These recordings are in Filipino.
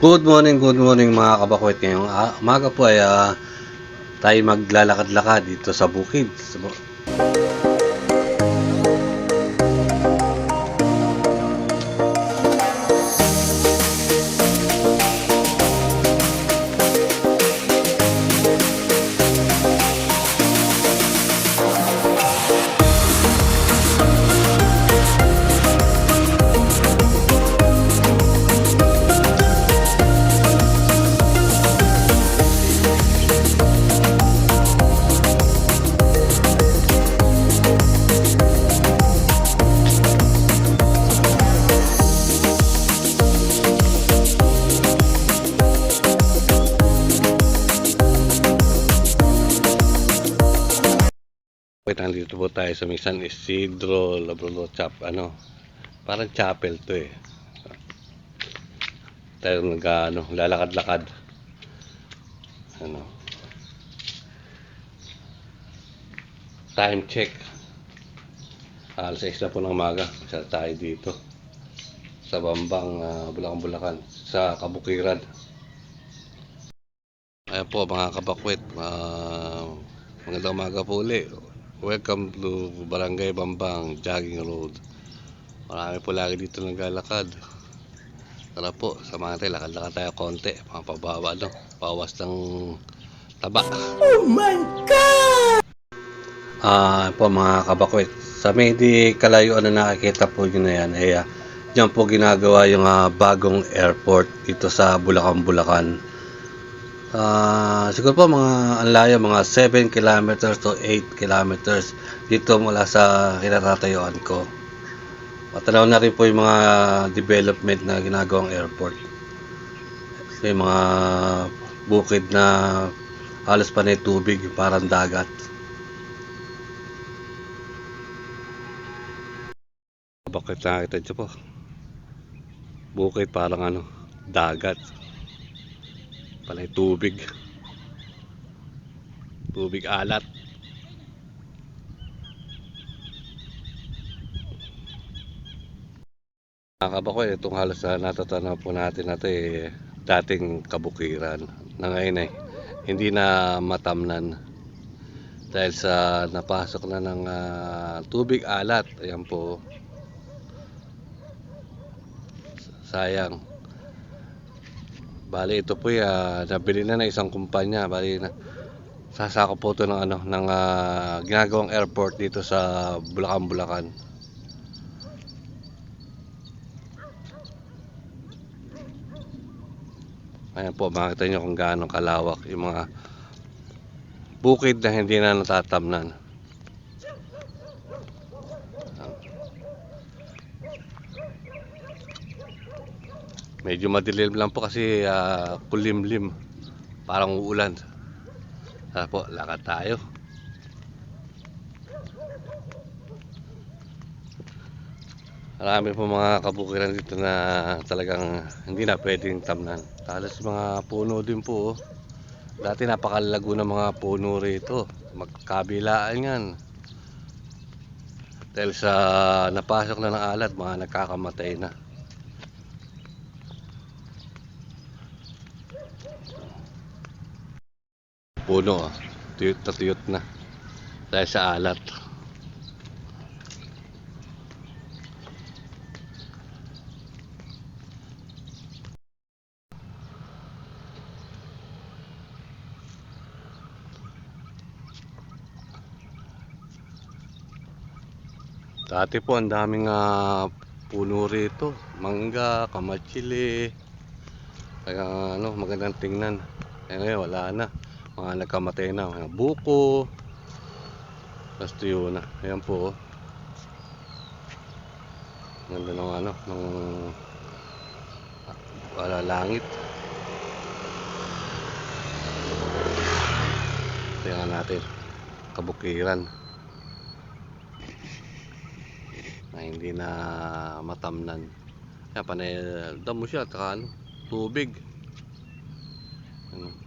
Good morning mga kabakwet. Ngayong umaga po ay tayo maglalakad-lakad dito sa bukid. Wait, nandito po tayo sa may San Isidro, Labrador parang chapel to eh. Tayo lalakad-lakad. Time check. Alas 6 na po ng umaga. Isa tayo dito sa Bambang, Bulacan, sa Kabukiran. Ayan po mga kabakwet, magandang umaga po ulit. Welcome to Barangay Bambang Jogging Road. Marami po lagi dito naglalakad. Tara po, samahan tayo, lakad-lakad tayo konti, mga pawas ng taba. Oh my God! Po mga kabakwet, sa may di kalayuan na nakikita po nyo na yan, dyan po ginagawa yung bagong airport dito sa Bulacan. Siguro po ang layo, mga 7 kilometers to 8 kilometers dito mula sa kinatatayuan ko. Matanaw na rin po yung mga development na ginagawang airport. May mga bukid na halos panay tubig, parang dagat. Bakit nakita nyo po? Bukid parang dagat. Panay tubig. Tubig alat. Nakakaba itong halos na natatanaw po natin dating kabukiran na ngayon hindi na matamnan dahil sa napasok na ng tubig alat. Ayan po, sayang. Bali ito po nabili na ng isang kumpanya. Bali na sasako po ito ng ginagawang airport dito sa Bulacan. Ayan po, makita nyo kung gaano kalawak yung mga bukid na hindi na natatamnan. Medyo madilim lang po kasi kulimlim, parang uulan. Po, lakad tayo. Marami po mga kabukiran dito na talagang hindi na pwedeng tamnan. Halos mga puno din po. Dati napakalago ng mga puno rito. Magkabilaan yan. Dahil sa napasok na ng alat, mga nagkakamatay na. Puno, tuyot na dahil sa alat. Dati po ang daming puno rito, mangga, kamatsili, kaya magandang tingnan. Ngayon wala na, mga nagkamatay na, mga buko, basta yun na. Ayan po, ganda ng langit. Tingnan natin, kabukiran na hindi na matamnan. Kaya panay damo siya, tubig,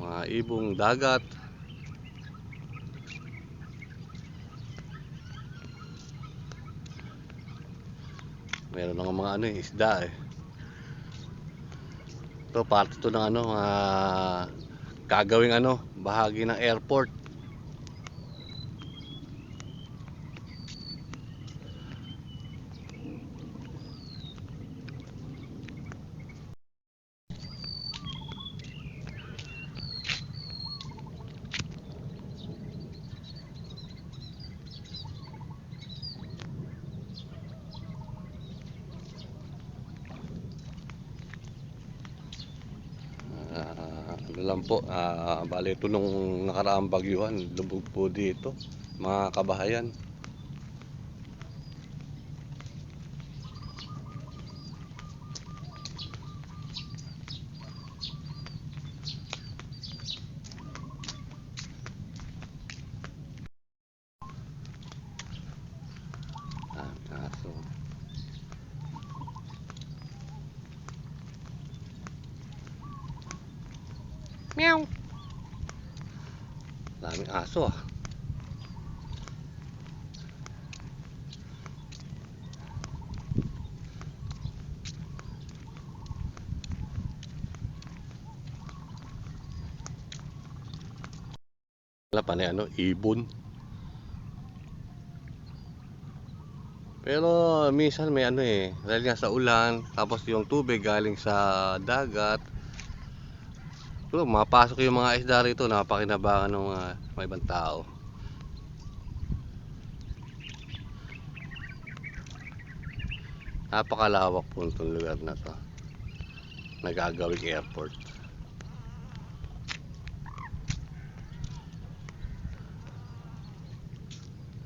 mga ibong dagat. Meron ng mga isda To parte to ng ano, gagawing ano, bahagi ng airport. Ano lang po, bali ito nung nakaraang bagyuhan, lubog po dito, mga kabahayan. Aso. Meow. Daming aso ah. Wala pa na ano, ibon. Pero minsan may ano dahil nga sa ulan, tapos yung tubig galing sa dagat. Pero mapasok yung mga isda rito, napakinabangan ng mga ibang tao. Napakalawak po itong lugar na to. Nagagawing airport.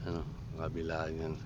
Ano, kabila yan.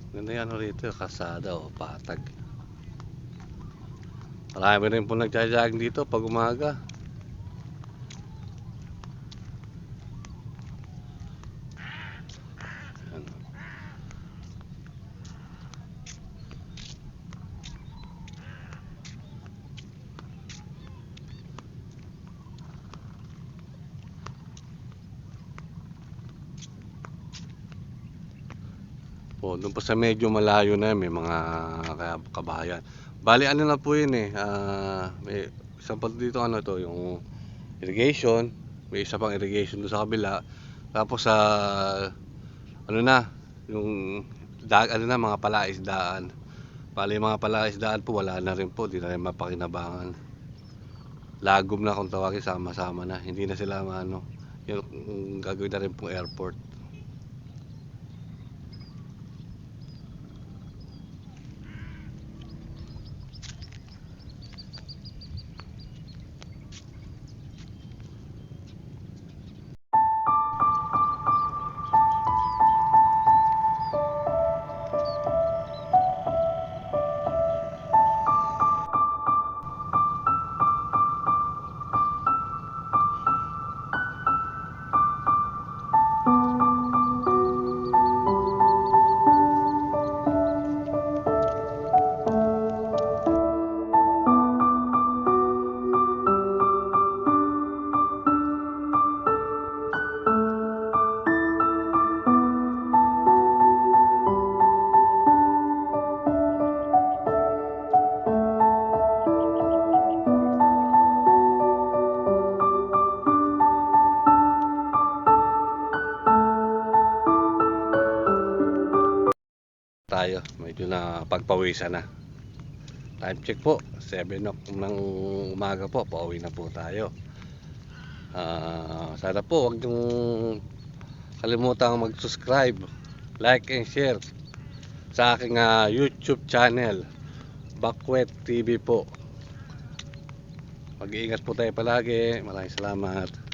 Ganda yan rito, kasada o patag. Marami rin po nagja-jogging dito pag umaga. Ano. Po, doon po sa medyo malayo na may mga kabahayan. Bali ano na po yun may isa pa dito ano to, yung irrigation, may isa pang irrigation doon sa kabila. Tapos sa ano na, yung ano na mga palaisdaan. Bali mga palaisdaan po wala na rin po, di na rin mapakinabangan. Lagom na kung tawagin, sama-sama na. Hindi na sila ano, yung gagawin na rin pong airport. Tayo, medyo na pagpawisan na. Time check po, 7 ng umaga po, pauwi na po tayo. Sana po huwag niyong kalimutang mag-subscribe like and share sa aking YouTube channel, Bakwet TV po. Mag-iingat po tayo palagi. Maraming salamat.